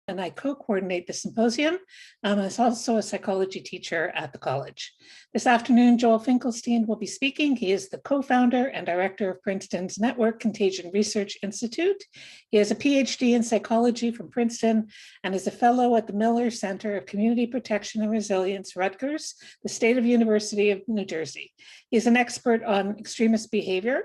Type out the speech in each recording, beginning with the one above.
and I co-coordinate the symposium. I'm also a psychology teacher at the college. This afternoon, Joel Finklestein will be speaking. He is the co-founder and director of Princeton's Network Contagion Research Institute. He has a PhD in psychology from Princeton and is a fellow at the Miller Center of Community Protection and Resilience, Rutgers, the State University of New Jersey. He's an expert on extremist behavior.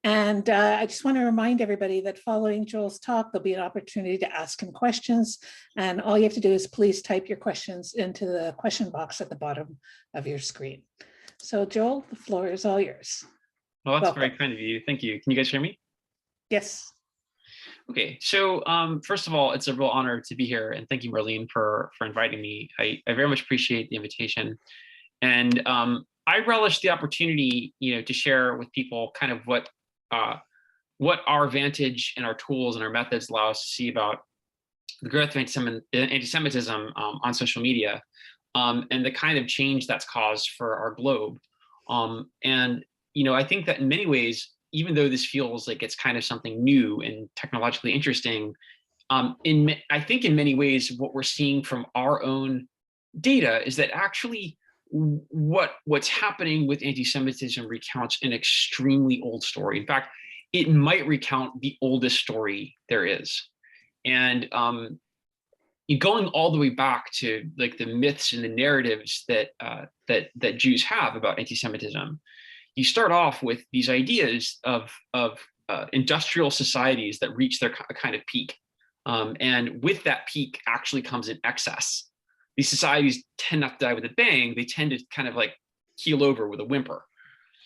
And I just want to remind everybody that following Joel's talk, there'll be an opportunity to ask him questions. And all you have to do is please type your questions into the question box at the bottom of your screen. So Joel, the floor is all yours. Well, that's very kind of you. Thank you. Can you guys hear me? Yes. Okay, so first of all, it's a real honor to be here. And thank you, Marlene, for inviting me. I very much appreciate the invitation. And I relish the opportunity, to share with people kind of what our vantage and our tools and our methods allow us to see about the growth of anti-Semitism on social media and the kind of change that's caused for our globe. I think that in many ways, even though this feels like it's kind of something new and technologically interesting, I think in many ways, what we're seeing from our own data is that actually what's happening with anti-Semitism recounts an extremely old story. In fact, it might recount the oldest story there is. And going all the way back to like the myths and the narratives that Jews have about anti-Semitism, you start off with these ideas of industrial societies that reach their kind of peak. And with that peak actually comes an excess. These societies tend not to die with a bang. They tend to kind of like keel over with a whimper.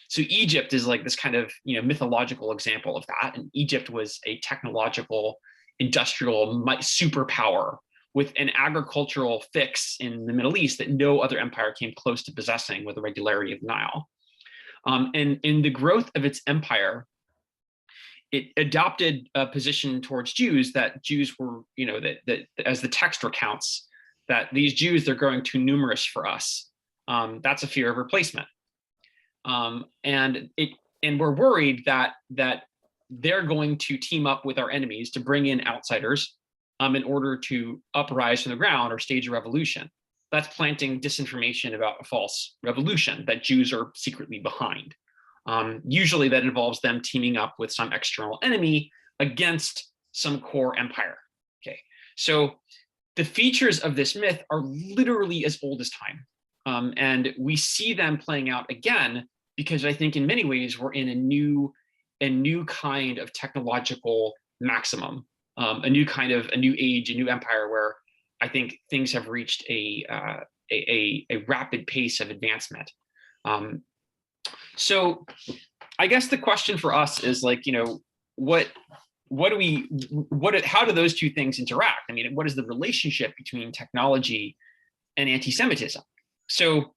So Egypt is like this kind of mythological example of that. And Egypt was a technological, industrial superpower with an agricultural fix in the Middle East that no other empire came close to possessing with the regularity of the Nile. And in the growth of its empire, it adopted a position towards Jews that Jews were, that as the text recounts, that these Jews, they're growing too numerous for us. That's a fear of replacement. And we're worried that they're going to team up with our enemies to bring in outsiders in order to uprise from the ground or stage a revolution. That's planting disinformation about a false revolution that Jews are secretly behind. Usually that involves them teaming up with some external enemy against some core empire. Okay, so the features of this myth are literally as old as time. And we see them playing out again, because I think in many ways we're in a new kind of technological maximum, a new age, a new empire where I think things have reached a rapid pace of advancement. So I guess the question for us is like, how do those two things interact? I mean, what is the relationship between technology and anti-Semitism? So,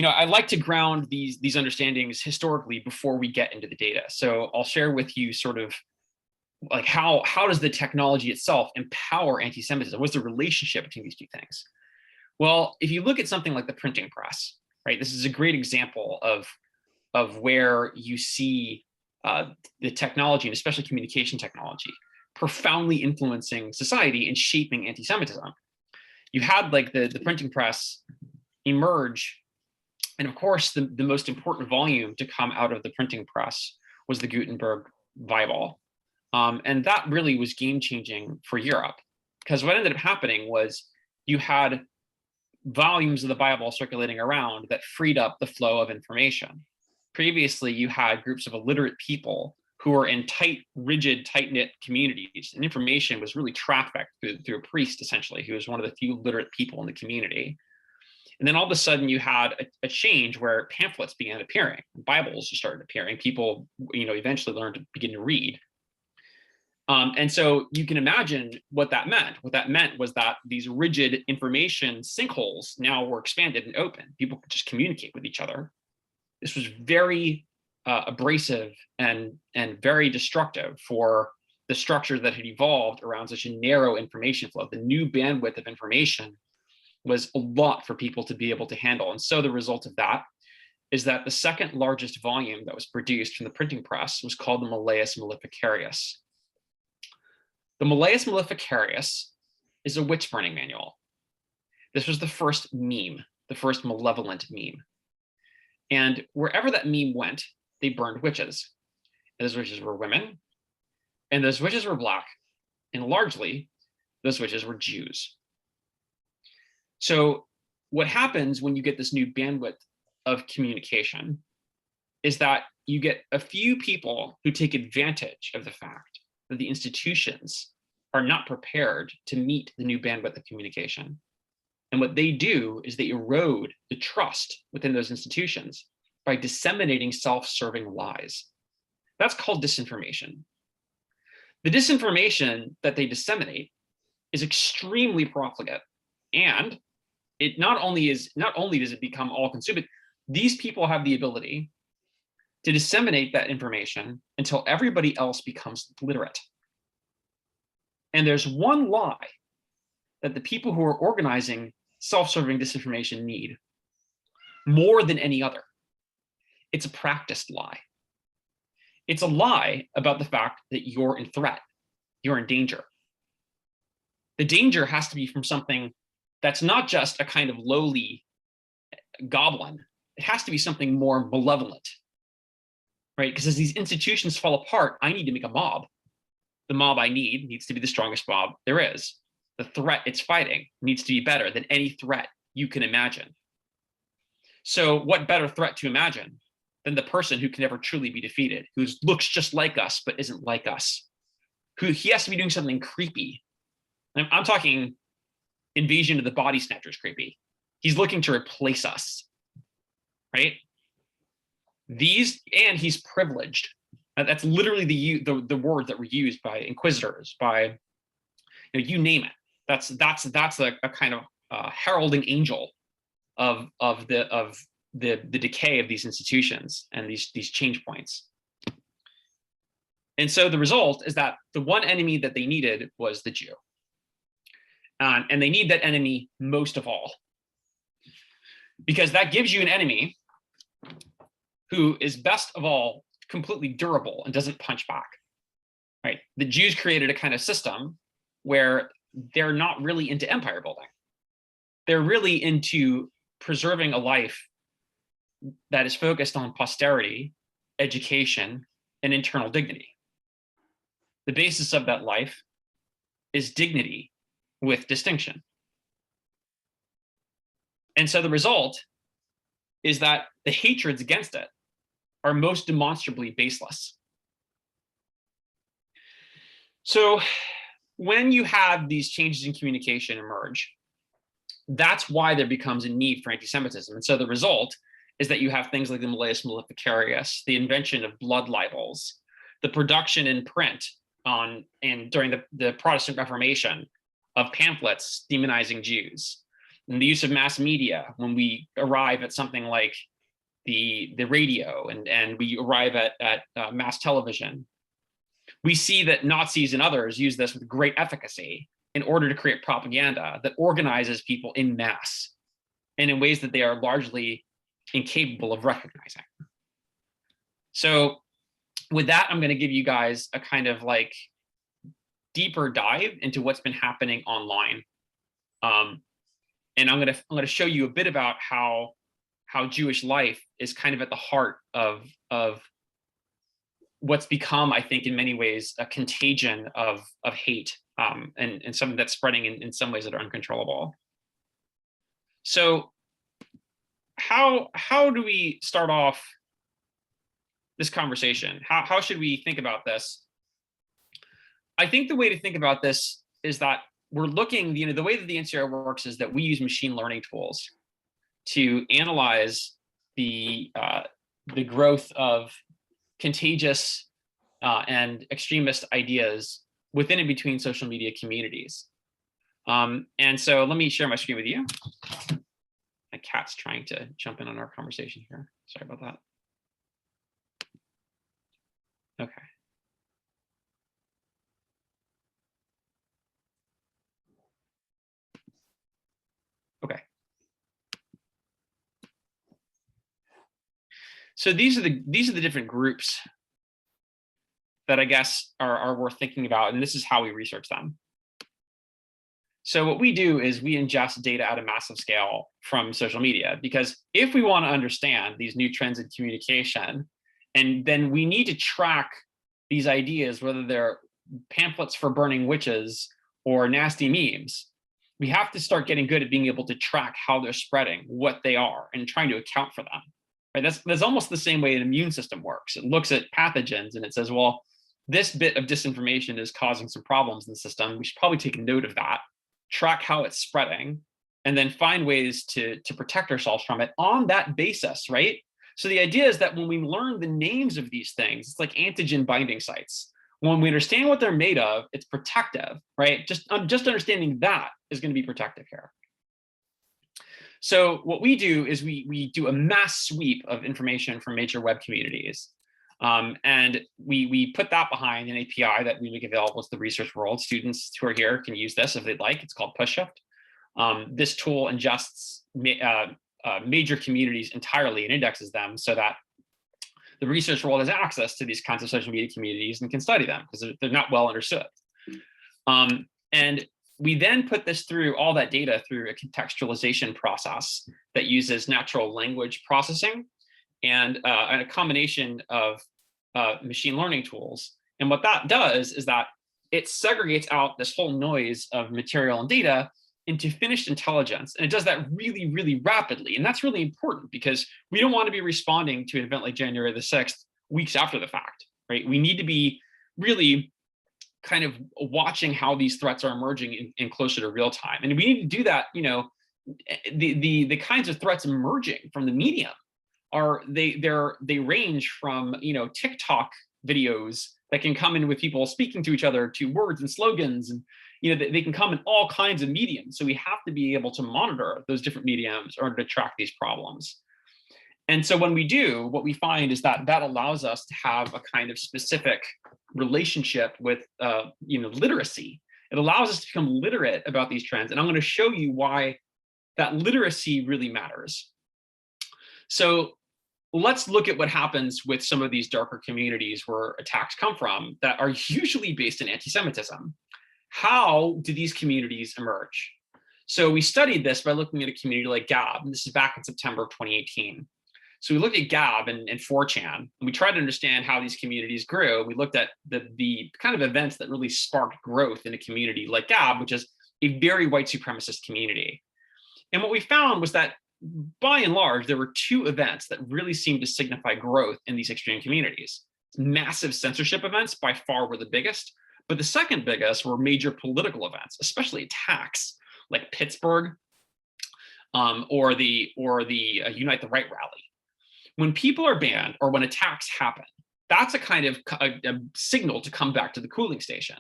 I like to ground these understandings historically before we get into the data. So I'll share with you sort of like how does the technology itself empower anti-Semitism? What's the relationship between these two things? Well, if you look at something like the printing press, right? This is a great example of where you see the technology, and especially communication technology, profoundly influencing society and shaping anti-Semitism. You had like the printing press emerge, and of course, the most important volume to come out of the printing press was the Gutenberg Bible. And that really was game-changing for Europe, because what ended up happening was you had volumes of the Bible circulating around that freed up the flow of information. Previously, you had groups of illiterate people who were in rigid, tight-knit communities, and information was really trafficked through a priest, essentially, who was one of the few literate people in the community. And then all of a sudden, you had a change where pamphlets began appearing, Bibles started appearing. People, eventually learned to begin to read. And so you can imagine what that meant. What that meant was that these rigid information sinkholes now were expanded and open. People could just communicate with each other. This was very abrasive and very destructive for the structure that had evolved around such a narrow information flow. The new bandwidth of information was a lot for people to be able to handle. And so the result of that is that the second largest volume that was produced from the printing press was called the Malleus Maleficarius. The Malleus Maleficarius is a witch burning manual. This was the first meme, the first malevolent meme. And wherever that meme went, they burned witches. And those witches were women, and those witches were Black, and largely, those witches were Jews. So what happens when you get this new bandwidth of communication is that you get a few people who take advantage of the fact that the institutions are not prepared to meet the new bandwidth of communication. And what they do is they erode the trust within those institutions by disseminating self-serving lies. That's called disinformation. The disinformation that they disseminate is extremely profligate, and it not only does it become all-consuming, these people have the ability to disseminate that information until everybody else becomes literate. And there's one lie that the people who are organizing self-serving disinformation need more than any other. It's a practiced lie. It's a lie about the fact that you're in threat, you're in danger. The danger has to be from something that's not just a kind of lowly goblin. It has to be something more malevolent, right? Because as these institutions fall apart, I need to make a mob. The mob I need needs to be the strongest mob there is. The threat it's fighting needs to be better than any threat you can imagine. So what better threat to imagine than the person who can never truly be defeated, who looks just like us but isn't like us, who he has to be doing something creepy. And I'm talking Invasion of the Body Snatchers creepy. He's looking to replace us, right? And he's privileged. That's literally the word that were used by inquisitors, by you name it. That's a kind of heralding angel of the decay of these institutions and these change points. And so the result is that the one enemy that they needed was the Jew. And they need that enemy most of all, because that gives you an enemy who is best of all completely durable and doesn't punch back, right? The Jews created a kind of system where they're not really into empire building. They're really into preserving a life that is focused on posterity, education, and internal dignity. The basis of that life is dignity with distinction. And so the result is that the hatreds against it are most demonstrably baseless. So when you have these changes in communication emerge, that's why there becomes a need for anti-Semitism. And so the result is that you have things like the Malleus Maleficarius, the invention of blood libels, the production in print during the Protestant Reformation of pamphlets demonizing Jews, and the use of mass media when we arrive at something like the radio and we arrive at mass television. We see that Nazis and others use this with great efficacy in order to create propaganda that organizes people in mass and in ways that they are largely incapable of recognizing. So with that, I'm going to give you guys a kind of like deeper dive into what's been happening online. And I'm going to show you a bit about how Jewish life is kind of at the heart of what's become, I think, in many ways, a contagion of hate, and something that's spreading in some ways that are uncontrollable. So how do we start off this conversation? How should we think about this? I think the way to think about this is that we're looking, the way that the NCR works is that we use machine learning tools to analyze the growth of contagious and extremist ideas within and between social media communities. And so let me share my screen with you. My cat's trying to jump in on our conversation here. Sorry about that. Okay. Okay. So these are the different groups that I guess are worth thinking about, and this is how we research them. So what we do is we ingest data at a massive scale from social media, because if we want to understand these new trends in communication, and then we need to track these ideas, whether they're pamphlets for burning witches or nasty memes, we have to start getting good at being able to track how they're spreading, what they are, and trying to account for them. Right? That's almost the same way an immune system works. It looks at pathogens and it says, well, this bit of disinformation is causing some problems in the system. We should probably take a note of that, track how it's spreading, and then find ways to protect ourselves from it on that basis, right? So the idea is that when we learn the names of these things, it's like antigen binding sites. When we understand what they're made of, it's protective, right? Just understanding that is going to be protective here. So what we do is we do a mass sweep of information from major web communities. And we put that behind an API that we make available to the research world. Students who are here can use this if they'd like. It's called PushShift. This tool ingests major communities entirely and indexes them so that the research world has access to these kinds of social media communities and can study them because they're not well understood. And we then put this through all that data through a contextualization process that uses natural language processing and a combination of machine learning tools. And what that does is that it segregates out this whole noise of material and data into finished intelligence. And it does that really, really rapidly. And that's really important because we don't want to be responding to an event like January the 6th weeks after the fact, right? We need to be really kind of watching how these threats are emerging in closer to real time. And we need to do that, the kinds of threats emerging from the medium are they range from TikTok videos that can come in with people speaking to each other to words and slogans, and they can come in all kinds of mediums. So we have to be able to monitor those different mediums in order to track these problems. And so when we do, what we find is that allows us to have a kind of specific relationship with literacy. It allows us to become literate about these trends. And I'm going to show you why that literacy really matters. So let's look at what happens with some of these darker communities where attacks come from that are usually based in anti-Semitism. How do these communities emerge? So we studied this by looking at a community like Gab, and this is back in September of 2018. So we looked at Gab and 4chan, and we tried to understand how these communities grew. We looked at the kind of events that really sparked growth in a community like Gab, which is a very white supremacist community. And what we found was that by and large, there were two events that really seemed to signify growth in these extreme communities. Massive censorship events by far were the biggest, but the second biggest were major political events, especially attacks like Pittsburgh or the Unite the Right rally. When people are banned or when attacks happen, that's a kind of a signal to come back to the cooling station.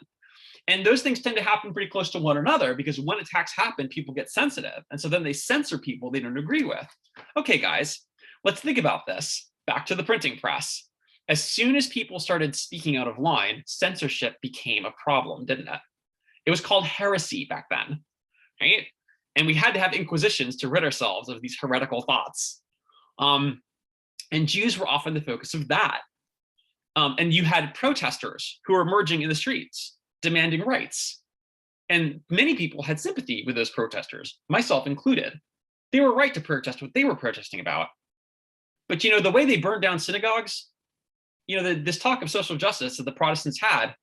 And those things tend to happen pretty close to one another because when attacks happen, people get sensitive. And so then they censor people they don't agree with. Okay, guys, let's think about this. Back to the printing press. As soon as people started speaking out of line, censorship became a problem, didn't it? It was called heresy back then, right? And we had to have inquisitions to rid ourselves of these heretical thoughts. And Jews were often the focus of that. And you had protesters who were emerging in the streets, demanding rights. And many people had sympathy with those protesters, myself included. They were right to protest what they were protesting about. But the way they burned down synagogues, this talk of social justice that the Protestants had,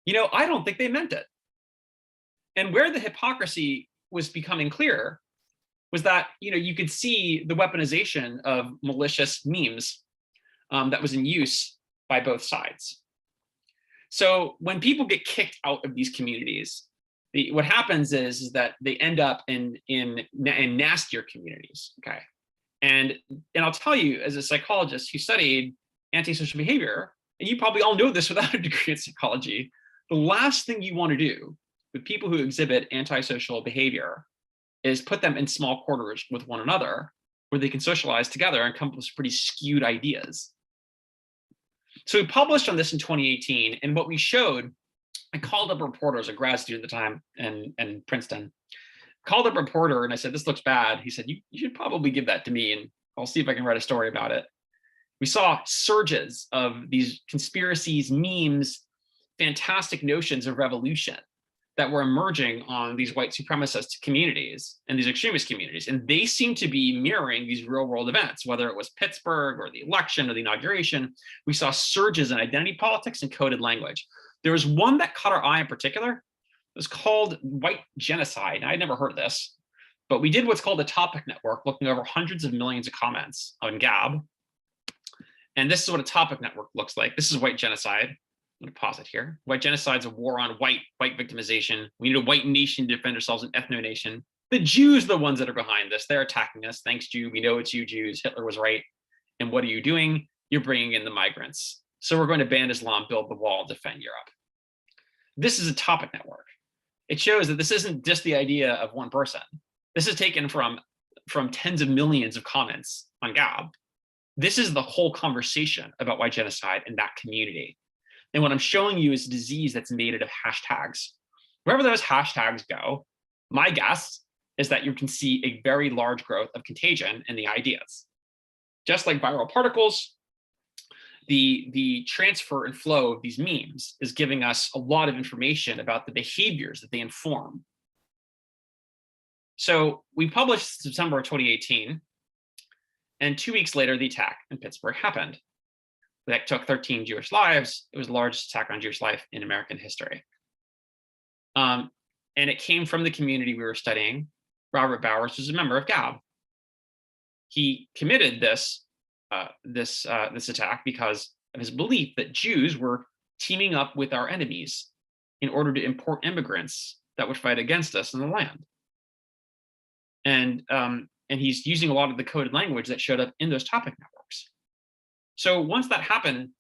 I don't think they meant it. And where the hypocrisy was becoming clear was that you could see the weaponization of malicious memes that was in use by both sides. So when people get kicked out of these communities, what happens is that they end up in nastier communities. Okay, and I'll tell you, as a psychologist who studied antisocial behavior, and you probably all know this without a degree in psychology, the last thing you want to do with people who exhibit antisocial behavior is put them in small quarters with one another where they can socialize together and come up with pretty skewed ideas. So we published on this in 2018, and what we showed, I called up reporters, a grad student at the time in Princeton, called up a reporter and I said, this looks bad. He said, you should probably give that to me and I'll see if I can write a story about it. We saw surges of these conspiracies, memes, fantastic notions of revolution that were emerging on these white supremacist communities and these extremist communities. And they seem to be mirroring these real world events, whether it was Pittsburgh or the election or the inauguration. We saw surges in identity politics and coded language. There was one that caught our eye in particular. It was called white genocide. I'd never heard of this, but we did what's called a topic network, looking over hundreds of millions of comments on Gab. And this is what a topic network looks like. This is white genocide. I'm going to pause it here. White genocide is a war on white victimization. We need a white nation to defend ourselves, an ethno-nation. The Jews are the ones that are behind this. They're attacking us. Thanks, Jew. We know it's you Jews. Hitler was right. And what are you doing? You're bringing in the migrants. So we're going to ban Islam, build the wall, defend Europe. This is a topic network. It shows that this isn't just the idea of one person. This is taken from tens of millions of comments on Gab. This is the whole conversation about white genocide in that community. And what I'm showing you is a disease that's made out of hashtags. Wherever those hashtags go, my guess is that you can see a very large growth of contagion in the ideas. Just like viral particles, the transfer and flow of these memes is giving us a lot of information about the behaviors that they inform. So we published September of 2018, and 2 weeks later, the attack in Pittsburgh happened. That took 13 Jewish lives. It was the largest attack on Jewish life in American history. And it came from the community we were studying. Robert Bowers was a member of Gab. He committed this attack because of his belief that Jews were teaming up with our enemies in order to import immigrants that would fight against us in the land. And he's using a lot of the coded language that showed up in those topic networks. So once that happened,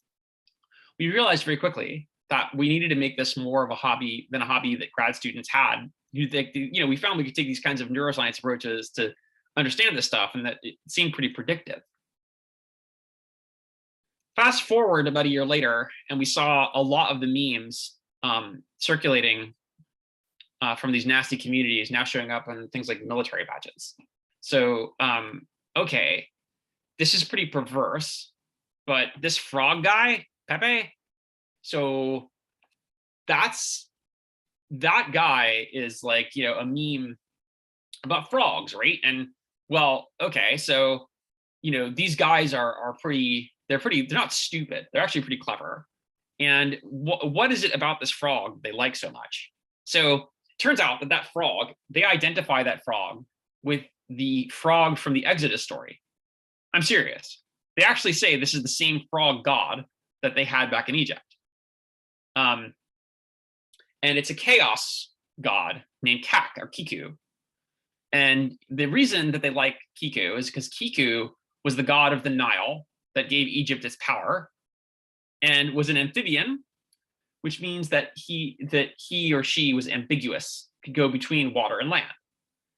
we realized very quickly that we needed to make this more of a hobby than a hobby that grad students had. We found we could take these kinds of neuroscience approaches to understand this stuff, and that it seemed pretty predictive. Fast forward about a year later, and we saw a lot of the memes circulating from these nasty communities now showing up on things like military badges. So, okay, this is pretty perverse. But this frog guy, Pepe, so that guy is like, a meme about frogs, right? And well, okay, so these guys are they're not stupid. They're actually pretty clever. And what is it about this frog they like so much? So it turns out that frog, they identify that frog with the frog from the Exodus story. I'm serious. They actually say this is the same frog god that they had back in Egypt. And it's a chaos god named Kak or Kiku. And the reason that they like Kiku is because Kiku was the god of the Nile that gave Egypt its power and was an amphibian, which means that he or she was ambiguous, could go between water and land.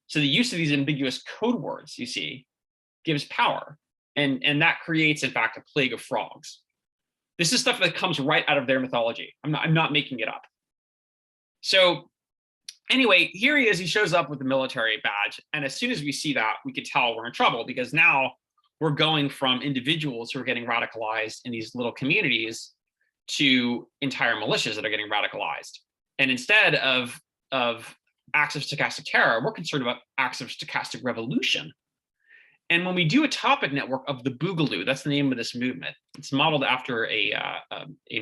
So the use of these ambiguous code words, you see, gives power. And that creates, in fact, a plague of frogs. This is stuff that comes right out of their mythology. I'm not making it up. So anyway, here he is. He shows up with the military badge. And as soon as we see that, we could tell we're in trouble, because now we're going from individuals who are getting radicalized in these little communities to entire militias that are getting radicalized. And instead of acts of stochastic terror, we're concerned about acts of stochastic revolution. And when we do a topic network of the Boogaloo, that's the name of this movement. It's modeled after a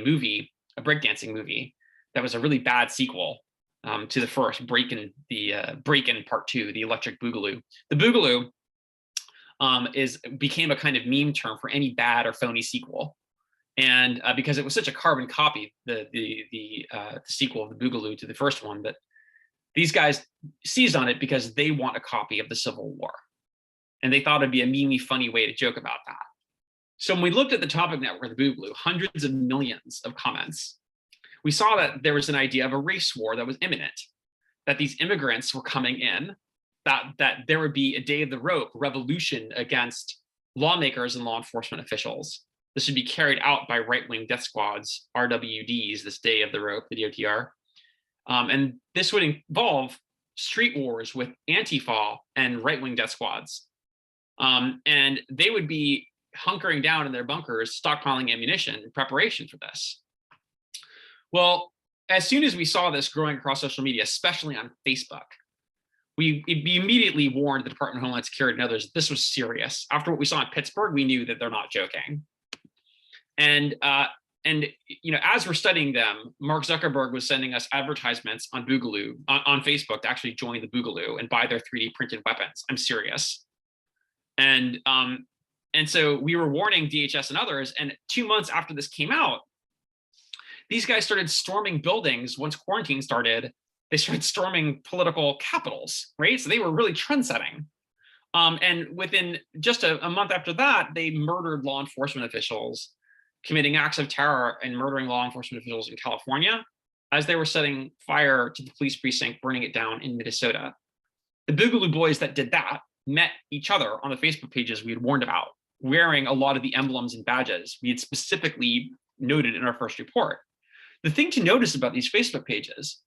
movie, a breakdancing movie that was a really bad sequel to the first, Breakin' Part 2, the Electric Boogaloo. The Boogaloo became a kind of meme term for any bad or phony sequel, and because it was such a carbon copy, the sequel of the Boogaloo to the first one, that these guys seized on it because they want a copy of the Civil War. And they thought it'd be a memey, funny way to joke about that. So when we looked at the topic network of the Boogaloo, hundreds of millions of comments, we saw that there was an idea of a race war that was imminent, that these immigrants were coming in, that there would be a day of the rope revolution against lawmakers and law enforcement officials. This would be carried out by right-wing death squads, RWDs, this day of the rope, the DOTR. And this would involve street wars with Antifa and right-wing death squads. And they would be hunkering down in their bunkers, stockpiling ammunition in preparation for this. Well, as soon as we saw this growing across social media, especially on Facebook, we immediately warned the Department of Homeland Security and others that this was serious. After what we saw in Pittsburgh, we knew that they're not joking. And as we're studying them, Mark Zuckerberg was sending us advertisements on Boogaloo, on Facebook, to actually join the Boogaloo and buy their 3D printed weapons. I'm serious. And so we were warning DHS and others. And 2 months after this came out, these guys started storming buildings. Once quarantine started, they started storming political capitals, right? So they were really trend-setting. And within just a month after that, they murdered law enforcement officials, committing acts of terror and murdering law enforcement officials in California as they were setting fire to the police precinct, burning it down in Minnesota. The Boogaloo boys that did that met each other on the Facebook pages we had warned about, wearing a lot of the emblems and badges we had specifically noted in our first report. The thing to notice about these Facebook pages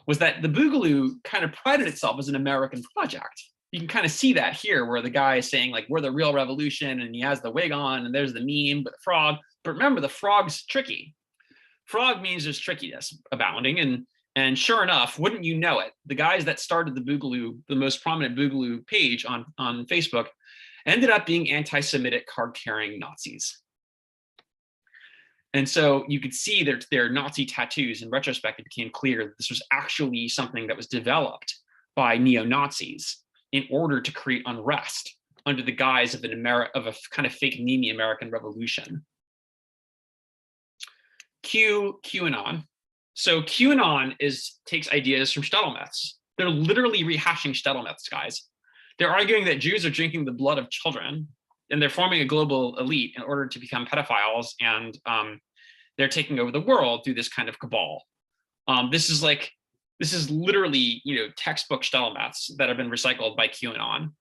was that the Boogaloo kind of prided itself as an American project. You can kind of see that here, where the guy is saying, like, we're the real revolution, and he has the wig on, and there's the meme, but the frog. But remember, the frog's tricky. Frog means there's trickiness abounding, and sure enough, wouldn't you know it, the guys that started the Boogaloo, the most prominent Boogaloo page on Facebook, ended up being anti-Semitic card-carrying Nazis. And so you could see their Nazi tattoos. In retrospect, it became clear that this was actually something that was developed by neo-Nazis in order to create unrest under the guise of a kind of fake meme American revolution. QAnon. So QAnon takes ideas from shtetl myths. They're literally rehashing shtetl myths, guys. They're arguing that Jews are drinking the blood of children, and they're forming a global elite in order to become pedophiles, and they're taking over the world through this kind of cabal. This is literally, textbook shtetl myths that have been recycled by QAnon.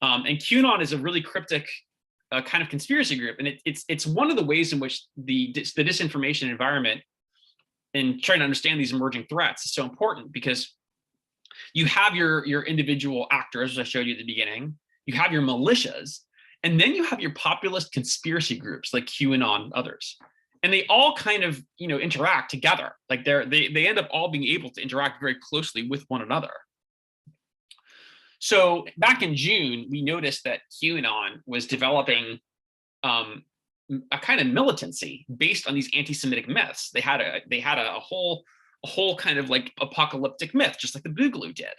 And QAnon is a really cryptic kind of conspiracy group, and it's one of the ways in which the disinformation environment and trying to understand these emerging threats is so important, because you have your individual actors, as I showed you at the beginning, you have your militias, and then you have your populist conspiracy groups like QAnon and others. And they all kind of, interact together. Like they end up all being able to interact very closely with one another. So back in June, we noticed that QAnon was developing a kind of militancy based on these anti-Semitic myths. They had a whole kind of like apocalyptic myth, just like the Boogaloo did.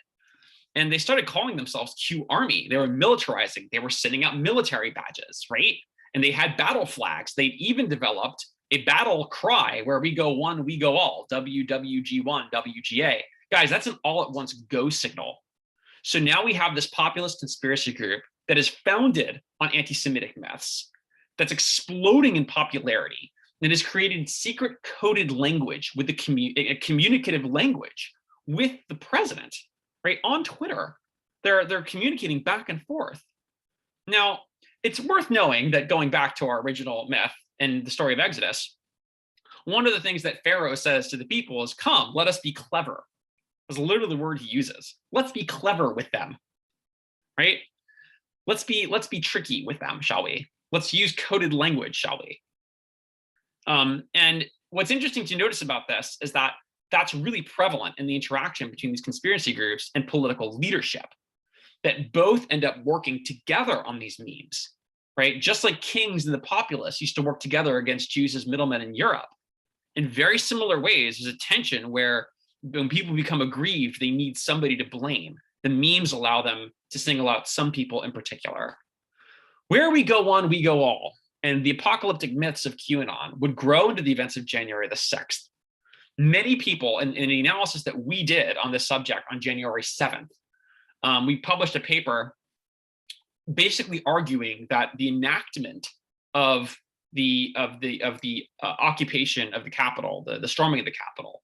And they started calling themselves Q Army. They were militarizing. They were sending out military badges, right? And they had battle flags. They'd even developed a battle cry where we go one, we go all, WWG1, WGA. Guys, that's an all at once go signal. So now we have this populist conspiracy group that is founded on anti-Semitic myths, that's exploding in popularity, that has created secret coded language with a communicative language with the president, right? On Twitter, they're communicating back and forth. Now, it's worth knowing that, going back to our original myth and the story of Exodus, one of the things that Pharaoh says to the people is, come, let us be clever. That's literally the word he uses. Let's be clever with them, right? Let's be tricky with them, shall we? Let's use coded language, shall we? And what's interesting to notice about this is that that's really prevalent in the interaction between these conspiracy groups and political leadership, that both end up working together on these memes, right? Just like kings and the populace used to work together against Jews as middlemen in Europe. In very similar ways, there's a tension where when people become aggrieved, they need somebody to blame. The memes allow them to single out some people in particular. Where we go one, we go all. And the apocalyptic myths of QAnon would grow into the events of January the 6th. Many people, in the analysis that we did on this subject on January 7th, we published a paper basically arguing that the enactment of the occupation of the Capitol, the storming of the Capitol,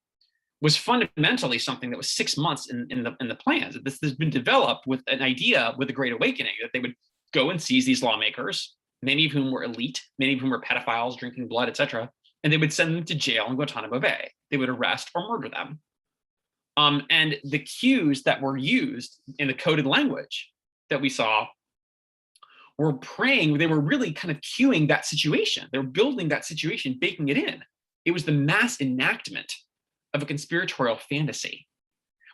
was fundamentally something that was 6 months in the plans. This has been developed with an idea with the Great Awakening that they would go and seize these lawmakers, many of whom were elite, many of whom were pedophiles, drinking blood, etc., and they would send them to jail in Guantanamo Bay. They would arrest or murder them. And the cues that were used in the coded language that we saw were praying, they were really kind of cueing that situation. They were building that situation, baking it in. It was the mass enactment of a conspiratorial fantasy.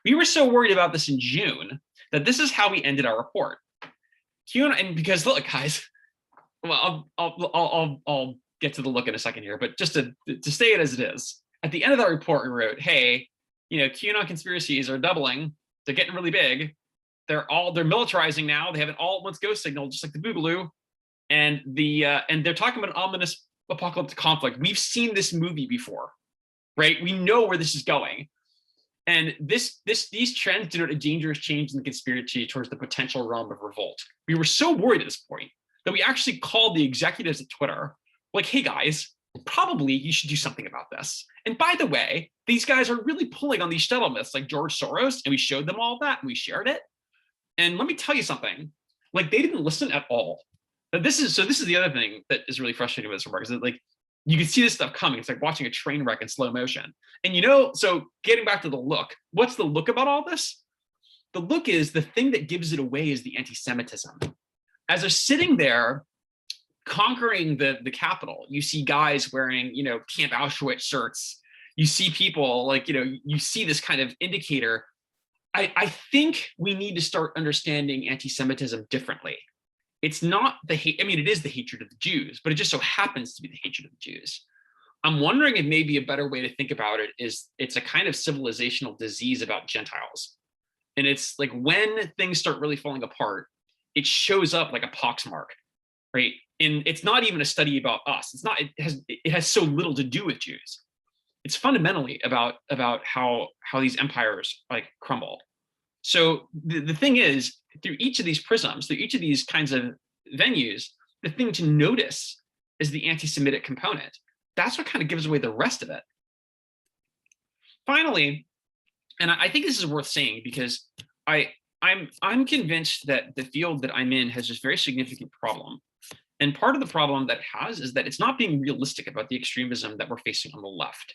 We were so worried about this in June that this is how we ended our report. QAnon, and because look, guys, well, I'll get to the look in a second here, but just to say it as it is, at the end of that report, we wrote, hey, QAnon conspiracies are doubling. They're getting really big. They're militarizing now. They have an all at once go signal, just like the Boogaloo. And they're talking about an ominous apocalyptic conflict. We've seen this movie before, right? We know where this is going. And these trends denote a dangerous change in the conspiracy towards the potential realm of revolt. We were so worried at this point that we actually called the executives at Twitter, like, hey guys, probably you should do something about this. And by the way, these guys are really pulling on these shuttle myths like George Soros, and we showed them all that and we shared it. And let me tell you something, like they didn't listen at all. This is the other thing that is really frustrating with this report, is that like you can see this stuff coming. It's like watching a train wreck in slow motion. And so getting back to the look, what's the look about all this? The look is the thing that gives it away is the anti-Semitism. As they're sitting there conquering the Capitol, you see guys wearing, Camp Auschwitz shirts. You see people like, you see this kind of indicator. I think we need to start understanding anti-Semitism differently. It's not the hate. I mean, it is the hatred of the Jews, but it just so happens to be the hatred of the Jews. I'm wondering if maybe a better way to think about it is it's a kind of civilizational disease about Gentiles. And it's like when things start really falling apart, it shows up like a poxmark, right? And it's not even a study about us. It's not, it has so little to do with Jews. It's fundamentally about how these empires like crumble. So the thing is, through each of these prisms, through each of these kinds of venues, the thing to notice is the anti-Semitic component. That's what kind of gives away the rest of it. Finally, and I think this is worth saying because I'm convinced that the field that I'm in has this very significant problem. And part of the problem that it has is that it's not being realistic about the extremism that we're facing on the left.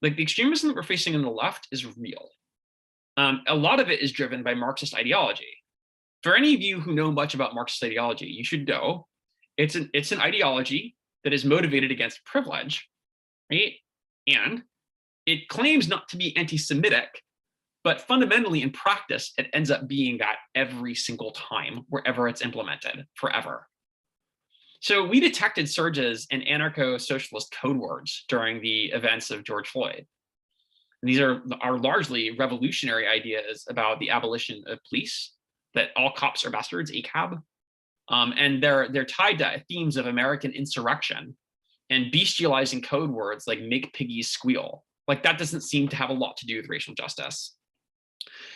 Like the extremism that we're facing on the left is real. A lot of it is driven by Marxist ideology. For any of you who know much about Marxist ideology, you should know it's an ideology that is motivated against privilege, right? And it claims not to be anti-Semitic, but fundamentally in practice, it ends up being that every single time, wherever it's implemented, forever. So we detected surges in anarcho-socialist code words during the events of George Floyd. And these are largely revolutionary ideas about the abolition of police, that all cops are bastards, ACAB. And they're tied to themes of American insurrection and bestializing code words like make piggies squeal. Like that doesn't seem to have a lot to do with racial justice.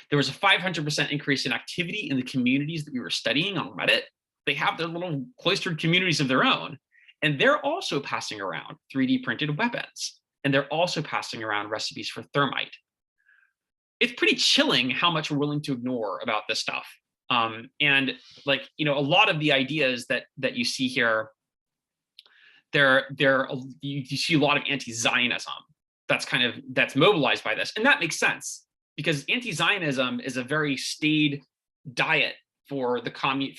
There was a 500% increase in activity in the communities that we were studying on Reddit. They have their little cloistered communities of their own. And they're also passing around 3D printed weapons. And they're also passing around recipes for thermite. It's pretty chilling how much we're willing to ignore about this stuff. And like, a lot of the ideas that you see here, you see a lot of anti-Zionism that's mobilized by this. And that makes sense because anti-Zionism is a very staid diet for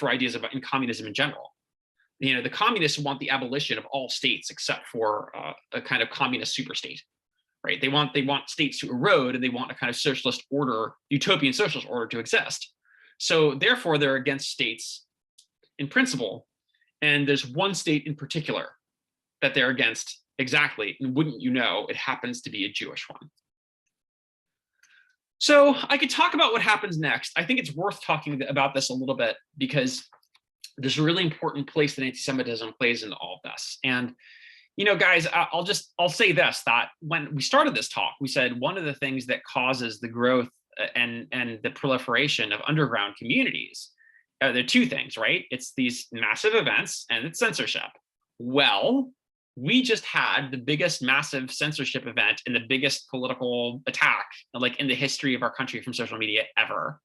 ideas about in communism in general. The communists want the abolition of all states except for a kind of communist super state, right? They want states to erode, and they want a kind of socialist order, utopian socialist order to exist. So therefore, they're against states in principle, and there's one state in particular that they're against exactly, and wouldn't you know, it happens to be a Jewish one. So I could talk about what happens next. I think it's worth talking about this a little bit because there's a really important place that anti-Semitism plays into all of this. And, guys, I'll say this, that when we started this talk, we said one of the things that causes the growth and the proliferation of underground communities, there are two things, right? It's these massive events and it's censorship. Well, we just had the biggest massive censorship event and the biggest political attack like in the history of our country from social media ever.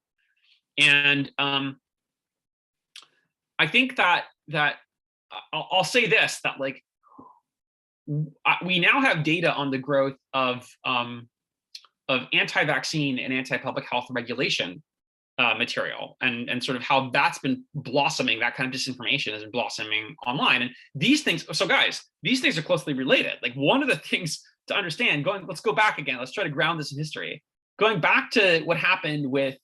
And I think that I'll say this, that like we now have data on the growth of anti-vaccine and anti-public health regulation material and sort of how that's been blossoming, that kind of disinformation has been blossoming online. And these things, so guys, these things are closely related. Like one of the things to understand, let's go back again. Let's try to ground this in history. Going back to what happened with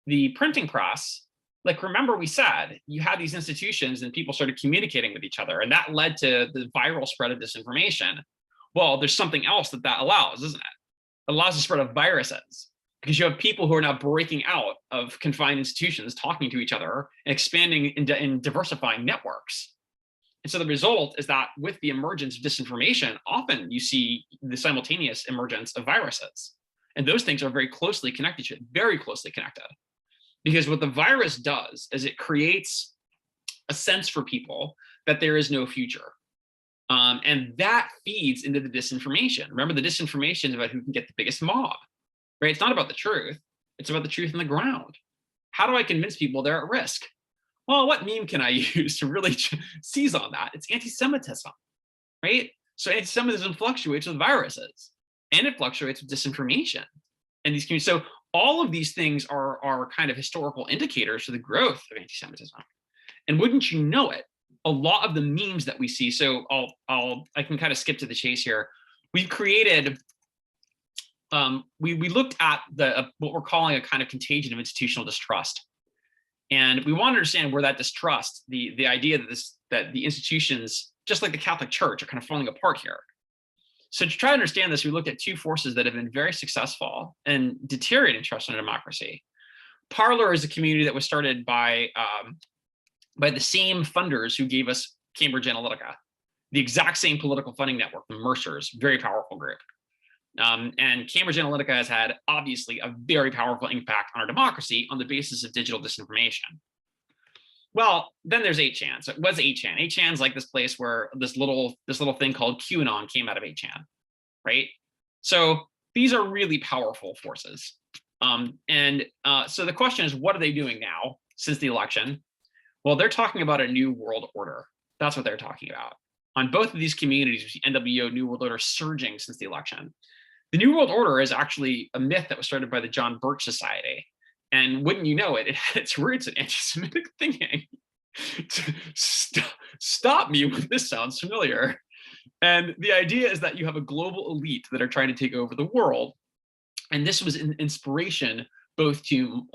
the printing press, like, remember we said you had these institutions and people started communicating with each other, and that led to the viral spread of disinformation. Well, there's something else that allows, isn't it? It allows the spread of viruses, because you have people who are now breaking out of confined institutions, talking to each other, and expanding and diversifying networks. And so the result is that with the emergence of disinformation, often you see the simultaneous emergence of viruses. And those things are very closely connected to it, very closely connected. Because what the virus does is it creates a sense for people that there is no future. And that feeds into the disinformation. Remember, the disinformation is about who can get the biggest mob, right? It's not about the truth. It's about the truth on the ground. How do I convince people they're at risk? Well, what meme can I use to really seize on that? It's anti-Semitism, right? So anti-Semitism fluctuates with viruses, and it fluctuates with disinformation. And these communities, so all of these things are kind of historical indicators for the growth of anti-Semitism. And wouldn't you know it, a lot of the memes that we see, so I can kind of skip to the chase here. We've created, we looked at what we're calling a kind of contagion of institutional distrust. And we want to understand where that distrust, the idea that the institutions, just like the Catholic Church, are kind of falling apart here. So to try to understand this, we looked at two forces that have been very successful in deteriorating trust in democracy. Parler is a community that was started by the same funders who gave us Cambridge Analytica, the exact same political funding network, the Mercers, very powerful group. And Cambridge Analytica has had, obviously, a very powerful impact on our democracy on the basis of digital disinformation. Well, then there's 8chan. So it was 8chan. 8chan's like this place where this little thing called QAnon came out of 8chan, right? So these are really powerful forces. So the question is, what are they doing now since the election? Well, they're talking about a new world order. That's what they're talking about. On both of these communities, the NWO New World Order surging since the election. The New World Order is actually a myth that was started by the John Birch Society. And wouldn't you know it, it had its roots in anti-Semitic thinking. Stop me when this sounds familiar. And the idea is that you have a global elite that are trying to take over the world. And this was an inspiration both to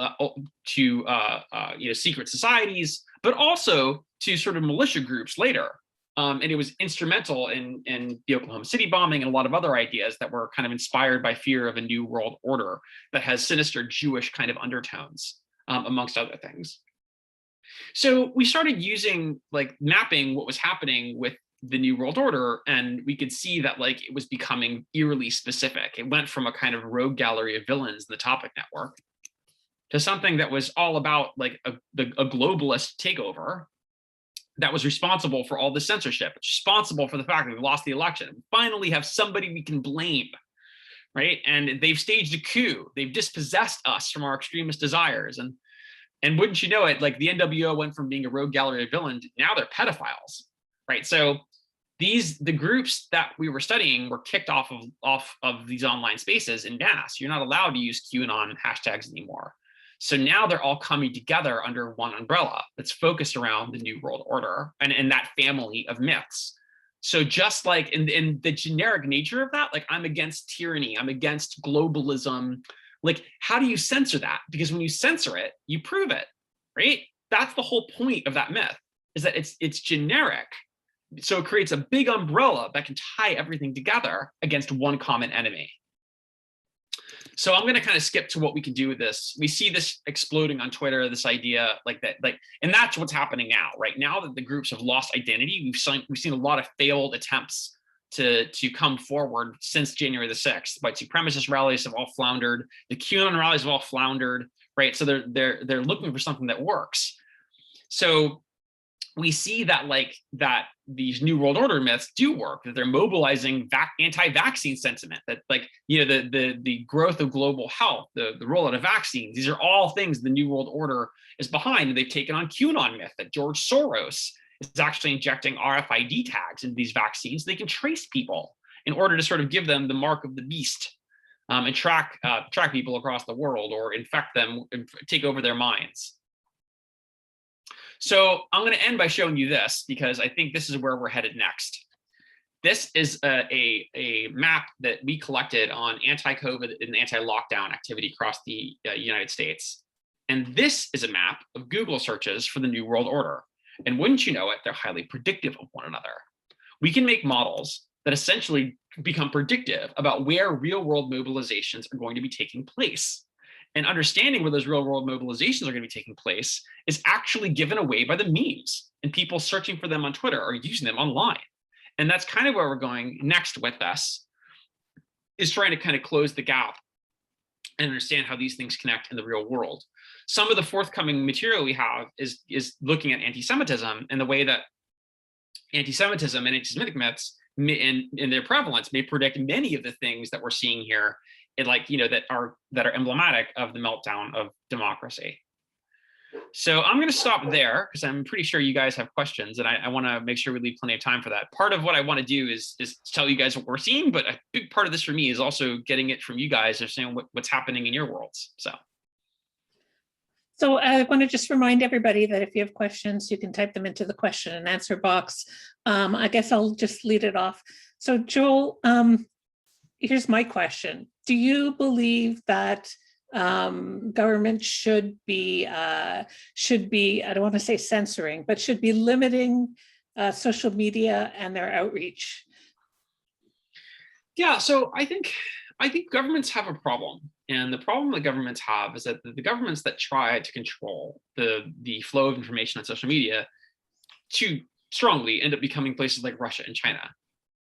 secret societies, but also to sort of militia groups later. And it was instrumental in the Oklahoma City bombing and a lot of other ideas that were kind of inspired by fear of a new world order that has sinister Jewish kind of undertones, amongst other things. So we started using, like, mapping what was happening with the New World Order, and we could see that, like, it was becoming eerily specific. It went from a kind of rogue gallery of villains in the Topic Network to something that was all about, like, a globalist takeover that was responsible for all the censorship, responsible for the fact that we lost the election. We finally have somebody we can blame, right? And they've staged a coup. They've dispossessed us from our extremist desires. And wouldn't you know it, like, the NWO went from being a rogue gallery of villains, now they're pedophiles, right? So the groups that we were studying were kicked off of these online spaces en masse. You're not allowed to use QAnon hashtags anymore. So now they're all coming together under one umbrella that's focused around the New World Order and that family of myths. So just like in the generic nature of that, like, I'm against tyranny, I'm against globalism. Like, how do you censor that? Because when you censor it, you prove it, right? That's the whole point of that myth, is that it's generic. So it creates a big umbrella that can tie everything together against one common enemy. So I'm going to kind of skip to what we can do with this. We see this exploding on Twitter, this idea like that, and that's what's happening now, right? Now that the groups have lost identity, we've seen a lot of failed attempts to come forward since January the 6th. White supremacist rallies have all floundered. The QAnon rallies have all floundered, right? So they're looking for something that works. So we see that these New World Order myths do work, that they're mobilizing anti-vaccine sentiment, that, like, the growth of global health, the rollout of vaccines, these are all things the New World Order is behind. And they've taken on QAnon myth that George Soros is actually injecting RFID tags into these vaccines so they can trace people in order to sort of give them the mark of the beast, and track people across the world, or infect them and take over their minds. So I'm going to end by showing you this, because I think this is where we're headed next. This is a map that we collected on anti-COVID and anti-lockdown activity across the United States. And this is a map of Google searches for the New World Order. And wouldn't you know it, they're highly predictive of one another. We can make models that essentially become predictive about where real world mobilizations are going to be taking place. And understanding where those real world mobilizations are going to be taking place is actually given away by the memes and people searching for them on Twitter or using them online. And that's kind of where we're going next with this, is trying to kind of close the gap and understand how these things connect in the real world. Some of the forthcoming material we have is looking at anti-Semitism and the way that anti-Semitism and anti-Semitic myths in their prevalence may predict many of the things that we're seeing here, that are emblematic of the meltdown of democracy. So I'm going to stop there because I'm pretty sure you guys have questions, and I want to make sure we leave plenty of time for that. Part of what I want to do is tell you guys what we're seeing, but a big part of this for me is also getting it from you guys, understanding what's happening in your worlds. So I want to just remind everybody that if you have questions, you can type them into the question and answer box. I guess I'll just lead it off. So Joel, here's my question. Do you believe that government should be, I don't want to say censoring, but should be limiting social media and their outreach? Yeah, so I think governments have a problem. And the problem that governments have is that the governments that try to control the flow of information on social media too strongly end up becoming places like Russia and China.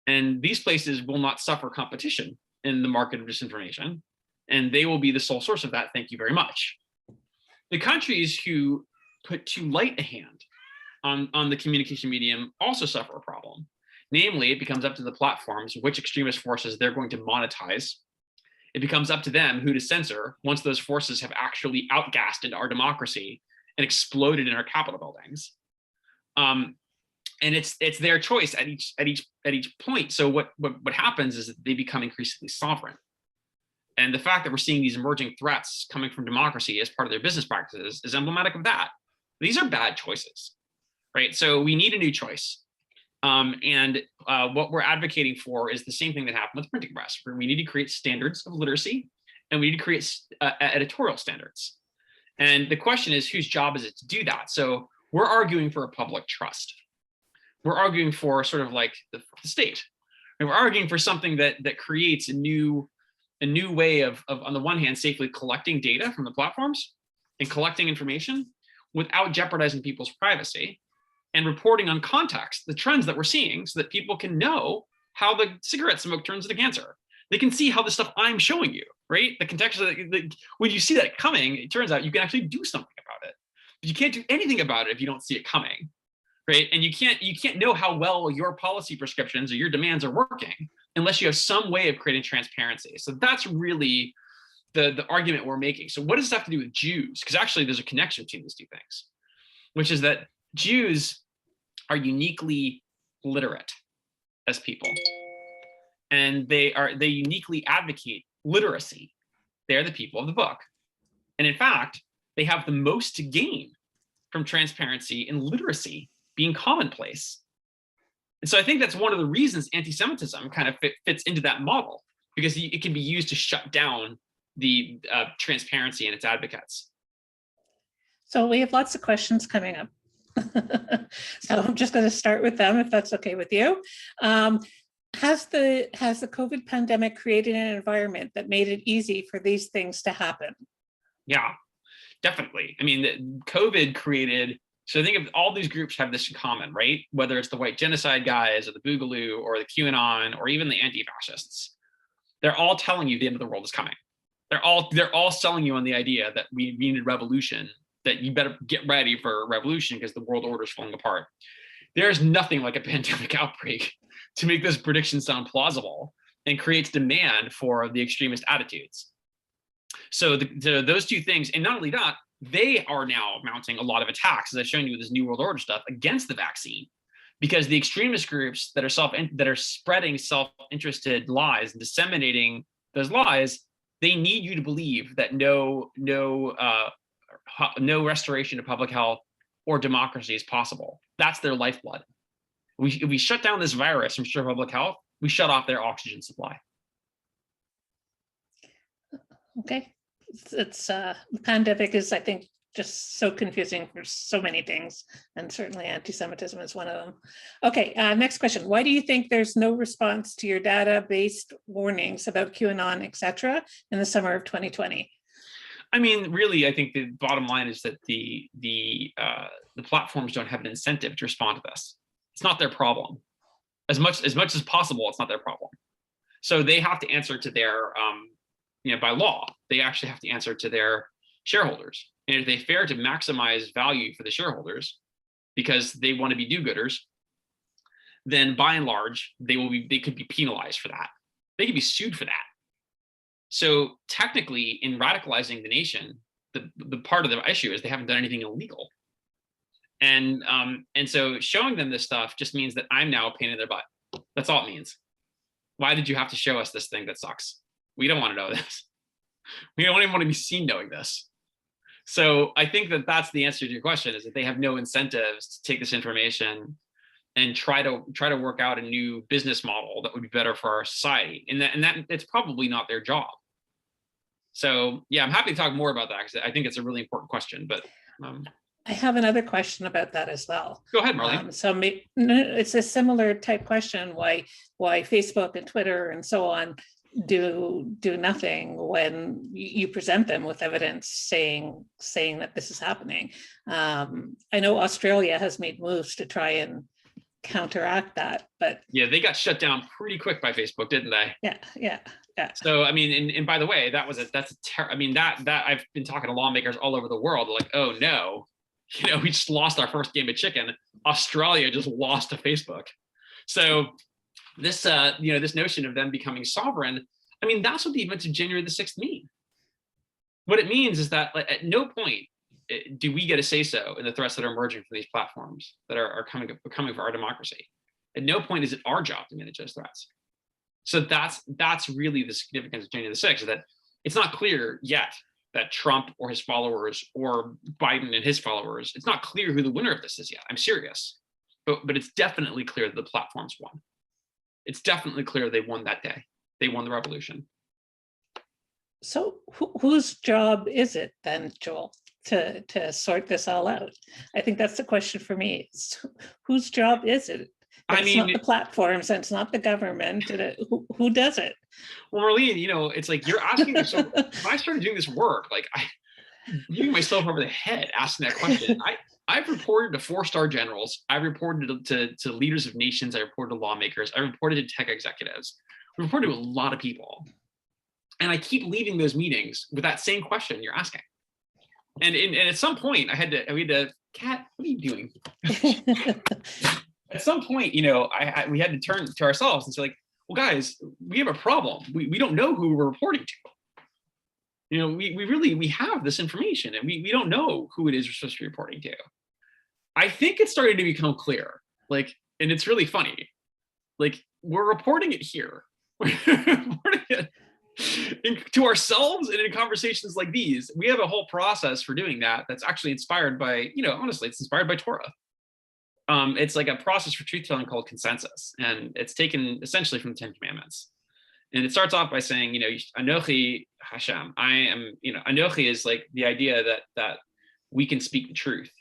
And these places will not suffer competition in the market of disinformation. And they will be the sole source of that. Thank you very much. The countries who put too light a hand on the communication medium also suffer a problem. Namely, it becomes up to the platforms which extremist forces they're going to monetize. It becomes up to them who to censor once those forces have actually outgassed into our democracy and exploded in our Capitol buildings. And it's their choice at each point. So what happens is that they become increasingly sovereign. And the fact that we're seeing these emerging threats coming from democracy as part of their business practices is emblematic of that. These are bad choices, right? So we need a new choice. What we're advocating for is the same thing that happened with the printing press, where we need to create standards of literacy and we need to create editorial standards. And the question is, whose job is it to do that? So we're arguing for a public trust. We're arguing for sort of like the state. And we're arguing for something that creates a new way of, on the one hand, safely collecting data from the platforms and collecting information without jeopardizing people's privacy, and reporting on context, the trends that we're seeing, so that people can know how the cigarette smoke turns into cancer. They can see how the stuff I'm showing you, right? The context, when you see that coming, it turns out you can actually do something about it. But you can't do anything about it if you don't see it coming, right? And you can't know how well your policy prescriptions or your demands are working unless you have some way of creating transparency. So that's really the argument we're making. So what does this have to do with Jews? Because actually there's a connection between these two things, which is that Jews are uniquely literate as people, and they uniquely advocate literacy. They're the people of the book, and in fact they have the most to gain from transparency and literacy being commonplace. And so I think that's one of the reasons anti-Semitism kind of fits into that model, because it can be used to shut down the transparency and its advocates. So we have lots of questions coming up. So I'm just going to start with them, if that's okay with you. Has the COVID pandemic created an environment that made it easy for these things to happen? Yeah, definitely. I mean, COVID created, so think of all these groups have this in common, right? Whether it's the white genocide guys or the Boogaloo or the QAnon or even the anti-fascists, they're all telling you the end of the world is coming. They're all selling you on the idea that we need a revolution, that you better get ready for a revolution because the world order is falling apart. There's nothing like a pandemic outbreak to make this prediction sound plausible and creates demand for the extremist attitudes. So those two things, and not only that, they are now mounting a lot of attacks, as I've shown you with this New World Order stuff, against the vaccine, because the extremist groups that are spreading self-interested lies and disseminating those lies, they need you to believe that no restoration of public health or democracy is possible. That's their lifeblood. If we shut down this virus from public health, we shut off their oxygen supply. Okay, the pandemic is, I think, just so confusing for so many things, and certainly anti-Semitism is one of them. Okay, next question. Why do you think there's no response to your data-based warnings about QAnon, etc., in the summer of 2020? I mean, really, I think the bottom line is that the platforms don't have an incentive to respond to this. It's not their problem. As much as possible, it's not their problem. So they have to answer to their, by law, they actually have to answer to their shareholders. And if they fail to maximize value for the shareholders because they want to be do-gooders, then by and large, they could be penalized for that. They could be sued for that. So technically, in radicalizing the nation, the part of the issue is they haven't done anything illegal. And so showing them this stuff just means that I'm now a pain in their butt. That's all it means. Why did you have to show us this thing that sucks? We don't want to know this. We don't even want to be seen knowing this. So I think that that's the answer to your question, is that they have no incentives to take this information and try to work out a new business model that would be better for our society. And that it's probably not their job. So yeah, I'm happy to talk more about that because I think it's a really important question. But I have another question about that as well. Go ahead, Marlene. So it's a similar type question, why Facebook and Twitter and so on do nothing when you present them with evidence saying that this is happening. I know Australia has made moves to try and counteract that, but yeah, they got shut down pretty quick by Facebook, didn't they? Yeah. So I mean, and by the way, that I've been talking to lawmakers all over the world, like, oh no, we just lost our first game of chicken. Australia just lost to Facebook. So this, this notion of them becoming sovereign, I mean, that's what the events of January the 6th mean. What it means is that at no point do we get a say-so in the threats that are emerging from these platforms that are coming for our democracy. At no point is it our job to manage those threats. So that's really the significance of January the 6th, that it's not clear yet that Trump or his followers or Biden and his followers, it's not clear who the winner of this is yet. I'm serious. But it's definitely clear that the platforms won. It's definitely clear they won that day. They won the revolution. So whose job is it then, Joel, to sort this all out? I think that's the question for me. Whose job is it? It's not the platforms, and it's not the government. Who does it? Well, Marlene, it's like you're asking. So when I started doing this work, like I beating myself over the head asking that question. I've reported to 4-star generals. I've reported to leaders of nations. I reported to lawmakers. I reported to tech executives. I reported to a lot of people. And I keep leaving those meetings with that same question you're asking. And at some point, we had to, Kat, what are you doing? At some point, we had to turn to ourselves and say, like, well, guys, we have a problem. We don't know who we're reporting to. We have this information and we don't know who it is we're supposed to be reporting to. I think it's starting to become clear, and it's really funny. Like, we're reporting it here. We're reporting it to ourselves, and in conversations like these, we have a whole process for doing that. That's actually inspired by, honestly, it's inspired by Torah. It's like a process for truth telling called consensus, and it's taken essentially from the 10 Commandments. And it starts off by saying, Anochi Hashem. I am, Anochi is like the idea that we can speak the truth,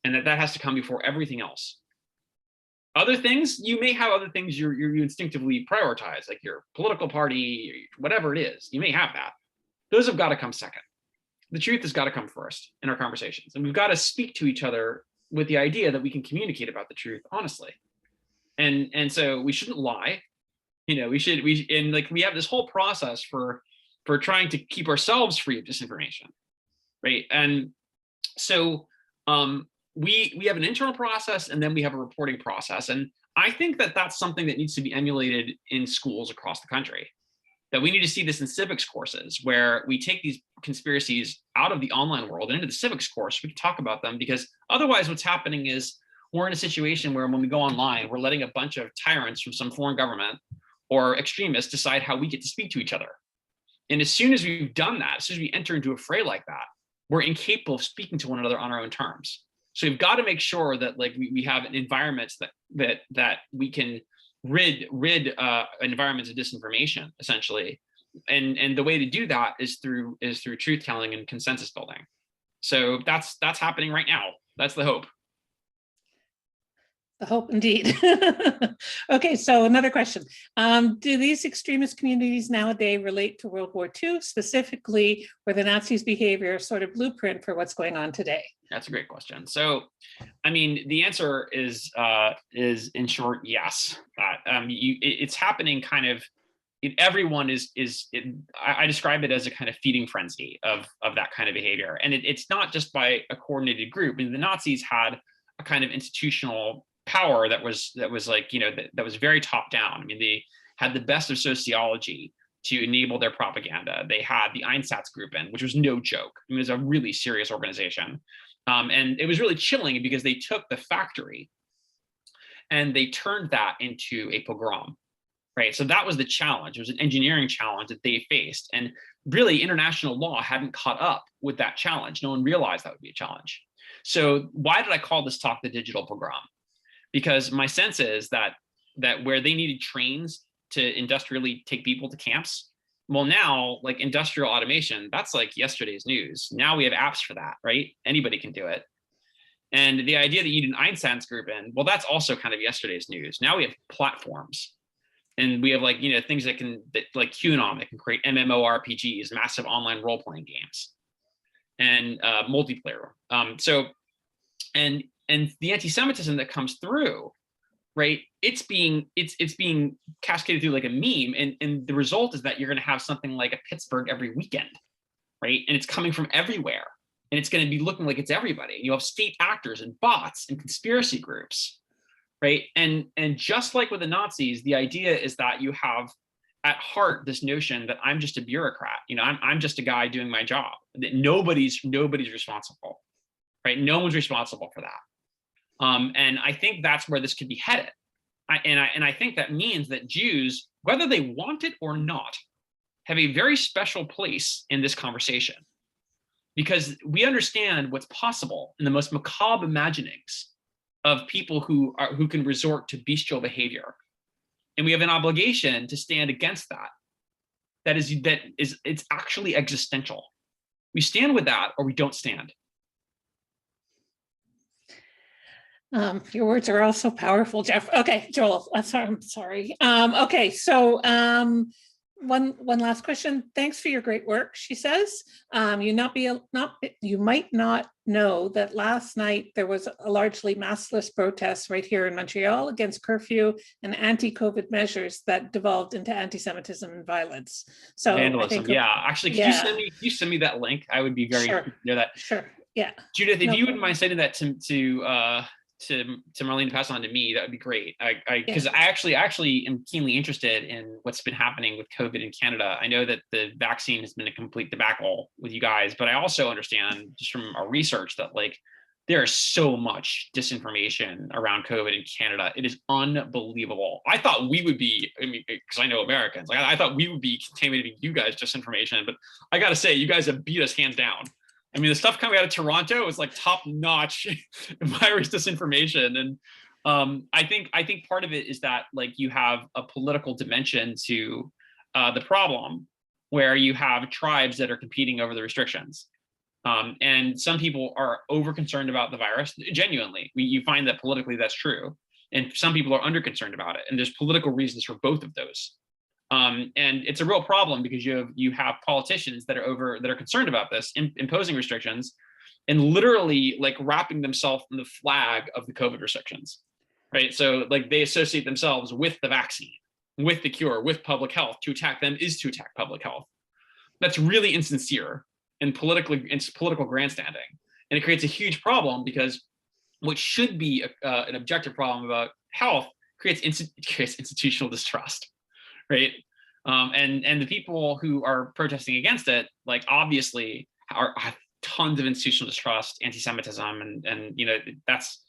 and that has to come before everything else. Other things, you may have other things you instinctively prioritize, like your political party, whatever it is. You may have that. Those have got to come second. The truth has got to come first in our conversations, and we've got to speak to each other with the idea that we can communicate about the truth honestly. And so we shouldn't lie. We have this whole process for trying to keep ourselves free of disinformation, right? And so we have an internal process, and then we have a reporting process. And I think that that's something that needs to be emulated in schools across the country. That we need to see this in civics courses, where we take these conspiracies out of the online world and into the civics course. We can talk about them, because otherwise what's happening is we're in a situation where when we go online, we're letting a bunch of tyrants from some foreign government or extremists decide how we get to speak to each other. And as soon as we've done that, as soon as we enter into a fray like that, we're incapable of speaking to one another on our own terms. So we've got to make sure that like we have environments that we can rid environments of disinformation, essentially. And the way to do that is through truth telling and consensus building. So that's happening right now. That's the hope. The hope indeed. Okay, so another question. Do these extremist communities nowadays relate to World War II, specifically were the Nazis' behavior sort of blueprint for what's going on today? That's a great question. So, I mean, the answer is in short, yes. It's happening kind of, everyone I describe it as a kind of feeding frenzy of that kind of behavior. And it's not just by a coordinated group. I mean, the Nazis had a kind of institutional power that was like, that was very top down. I mean, they had the best of sociology to enable their propaganda. They had the Einsatzgruppen, which was no joke. I mean, it was a really serious organization. And it was really chilling because they took the factory and they turned that into a pogrom, right? So that was the challenge. It was an engineering challenge that they faced. And really, international law hadn't caught up with that challenge. No one realized that would be a challenge. So why did I call this talk the digital pogrom? Because my sense is that where they needed trains to industrially take people to camps, well, now, like industrial automation, that's like yesterday's news. Now we have apps for that, right? Anybody can do it. And the idea that you need an Einsatzgruppen, well, that's also kind of yesterday's news. Now we have platforms. And we have like, things that like QAnon, that can create MMORPGs, massive online role-playing games, and multiplayer. And the anti-Semitism that comes through, right? It's being cascaded through like a meme, and the result is that you're going to have something like a Pittsburgh every weekend, right? And it's coming from everywhere, and it's going to be looking like it's everybody. You have state actors and bots and conspiracy groups, right? And just like with the Nazis, the idea is that you have at heart this notion that I'm just a bureaucrat. I'm just a guy doing my job. That nobody's responsible, right? No one's responsible for that. And I think that's where this could be headed. I think that means that Jews, whether they want it or not, have a very special place in this conversation, because we understand what's possible in the most macabre imaginings of people who can resort to bestial behavior, and we have an obligation to stand against that. It's actually existential. We stand with that, or we don't stand. Your words are also powerful, Jeff. Okay, Joel, I'm sorry. Okay, so one last question. Thanks for your great work, she says. You might not know that last night there was a largely massless protest right here in Montreal against curfew and anti-COVID measures that devolved into anti-Semitism and violence. So vandalism, yeah. Actually, could you send me that link? I would be very interested to know that. Sure. Yeah. Judith, if you wouldn't mind sending that to Marlene to pass on to me, that would be great. Because I actually am keenly interested in what's been happening with COVID in Canada. I know that the vaccine has been a complete debacle with you guys, but I also understand just from our research that like there is so much disinformation around COVID in Canada. It is unbelievable. I thought we would be, because I know Americans, like I thought we would be contaminating you guys disinformation, but I got to say, you guys have beat us hands down. I mean, the stuff coming out of Toronto is like top-notch virus disinformation, and I think part of it is that like you have a political dimension to the problem, where you have tribes that are competing over the restrictions, and some people are over concerned about the virus. Genuinely, you find that politically that's true, and some people are under concerned about it, and there's political reasons for both of those. And it's a real problem because you have politicians that are concerned about this, imposing restrictions, and literally like wrapping themselves in the flag of the COVID restrictions, right? So like they associate themselves with the vaccine, with the cure, with public health. To attack them is to attack public health. That's really insincere and political grandstanding, and it creates a huge problem because what should be an objective problem about health creates institutional distrust. Right. And the people who are protesting against it, like obviously have tons of institutional distrust, anti-Semitism, and that's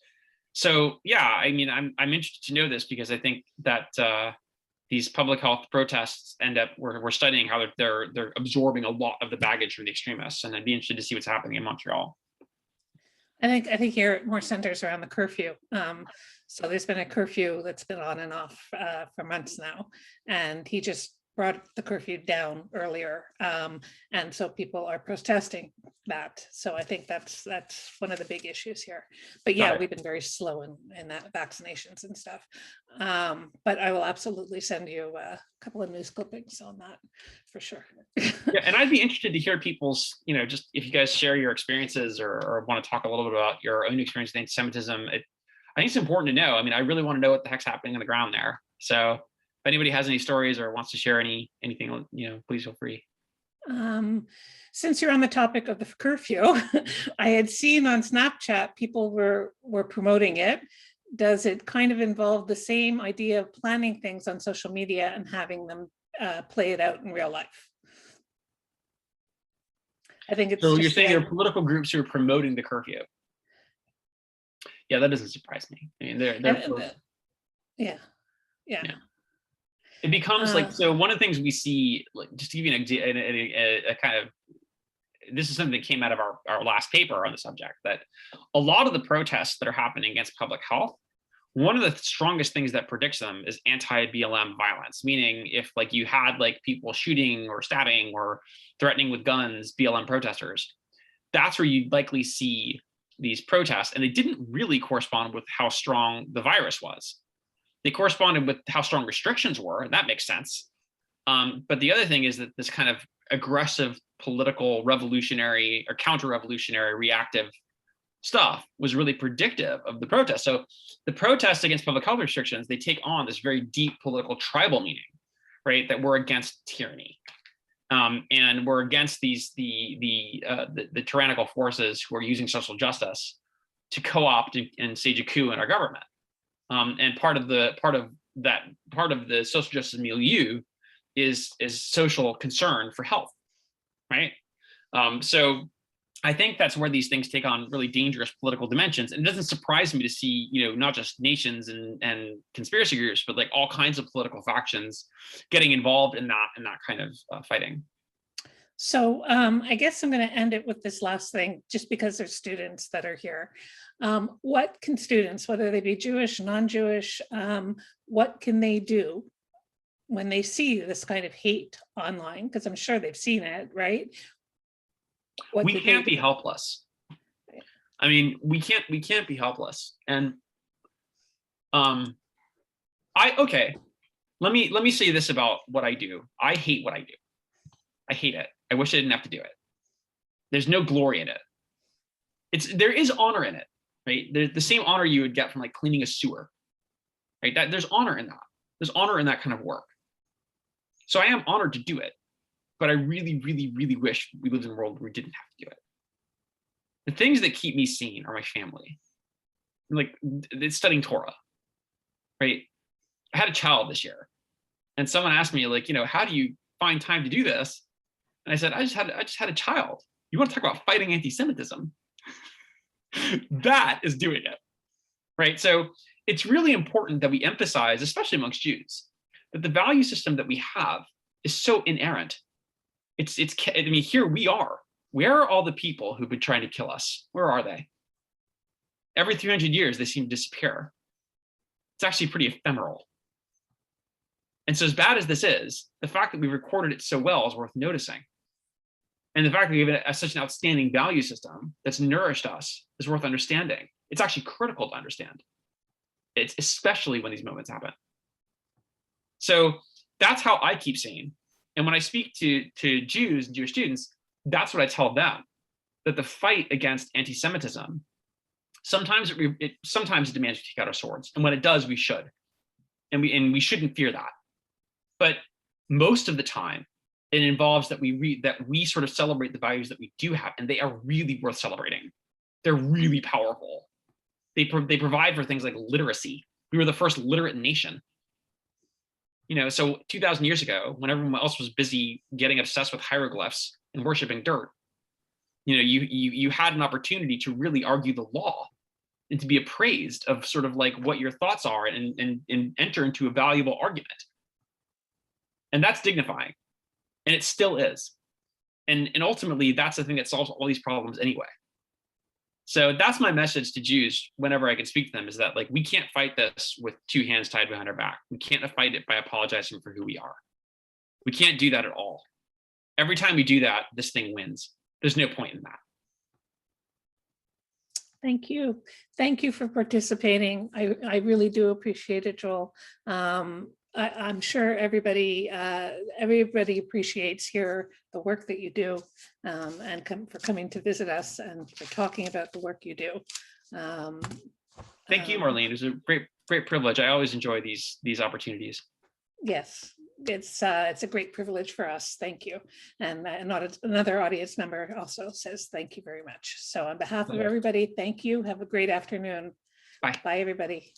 so yeah. I mean, I'm interested to know this because I think that these public health protests we're studying how they're absorbing a lot of the baggage from the extremists, and I'd be interested to see what's happening in Montreal. I think here it more centers around the curfew. So there's been a curfew that's been on and off for months now, and he just brought the curfew down earlier, and so people are protesting that. So I think that's one of the big issues here. But yeah, we've been very slow in that vaccinations and stuff. But I will absolutely send you a couple of news clippings on that for sure. Yeah, and I'd be interested to hear people's, just if you guys share your experiences or want to talk a little bit about your own experience with anti-Semitism. I think it's important to know. I mean, I really want to know what the heck's happening on the ground there. So if anybody has any stories or wants to share anything, please feel free. Since you're on the topic of the curfew, I had seen on Snapchat people were promoting it. Does it kind of involve the same idea of planning things on social media and having them play it out in real life? I think it's. So you're saying there are political groups who are promoting the curfew? Yeah, that doesn't surprise me. I mean, they're yeah. It becomes like, so one of the things we see, like, just to give you a kind of, this is something that came out of our last paper on the subject, that a lot of the protests that are happening against public health, one of the strongest things that predicts them is anti-BLM violence, meaning if like you had like people shooting or stabbing or threatening with guns, BLM protesters, that's where you'd likely see these protests. And they didn't really correspond with how strong the virus was. They corresponded with how strong restrictions were, and that makes sense. But the other thing is that this kind of aggressive political revolutionary or counter-revolutionary reactive stuff was really predictive of the protest. So the protests against public health restrictions, they take on this very deep political tribal meaning, right? That we're against tyranny. And we're against the tyrannical forces who are using social justice to co-opt and stage a coup in our government. And part of the social justice milieu is social concern for health, right? So I think that's where these things take on really dangerous political dimensions. And it doesn't surprise me to see, not just nations and conspiracy groups, but like all kinds of political factions getting involved in that kind of fighting. So I guess I'm going to end it with this last thing, just because there's students that are here. What can students, whether they be Jewish, non-Jewish, what can they do when they see this kind of hate online? Because I'm sure they've seen it, right? We can't be helpless. I mean, we can't be helpless. And let me say this about what I do. I hate what I do. I hate it. I wish I didn't have to do it. There's no glory in it. There is honor in it, right? There's the same honor you would get from like cleaning a sewer, right? There's honor in that. There's honor in that kind of work. So I am honored to do it, but I really, really, really wish we lived in a world where we didn't have to do it. The things that keep me sane are my family. Like, it's studying Torah, right? I had a child this year, and someone asked me, like, how do you find time to do this? And I said, I just had a child. You want to talk about fighting anti-Semitism? That is doing it, right? So it's really important that we emphasize, especially amongst Jews, that the value system that we have is so inerrant. I mean, here we are. Where are all the people who've been trying to kill us? Where are they? Every 300 years, they seem to disappear. It's actually pretty ephemeral. And so as bad as this is, the fact that we recorded it so well is worth noticing. And the fact that we have such an outstanding value system that's nourished us is worth understanding. It's actually critical to understand. It's especially when these moments happen. So that's how I keep sane. And when I speak to Jews and Jewish students, that's what I tell them, that the fight against anti-Semitism, sometimes it demands we take out our swords. And when it does, we should. And we shouldn't fear that. But most of the time, it involves that we sort of celebrate the values that we do have, and they are really worth celebrating. They're really powerful. They provide for things like literacy. We were the first literate nation. So 2,000 years ago, when everyone else was busy getting obsessed with hieroglyphs and worshiping dirt, you had an opportunity to really argue the law and to be appraised of sort of like what your thoughts are and enter into a valuable argument. And that's dignifying. And it still is. And ultimately, that's the thing that solves all these problems anyway. So that's my message to Jews whenever I can speak to them, is that like, we can't fight this with two hands tied behind our back. We can't fight it by apologizing for who we are. We can't do that at all. Every time we do that, this thing wins. There's no point in that. Thank you. Thank you for participating. I really do appreciate it, Joel. I'm sure everybody appreciates the work that you do, and for coming to visit us and for talking about the work you do. Thank you, Marlene. It was a great privilege. I always enjoy these opportunities. Yes, it's a great privilege for us. Thank you. And another audience member also says thank you very much. So on behalf of everybody, thank you. Have a great afternoon. Bye. Bye, everybody.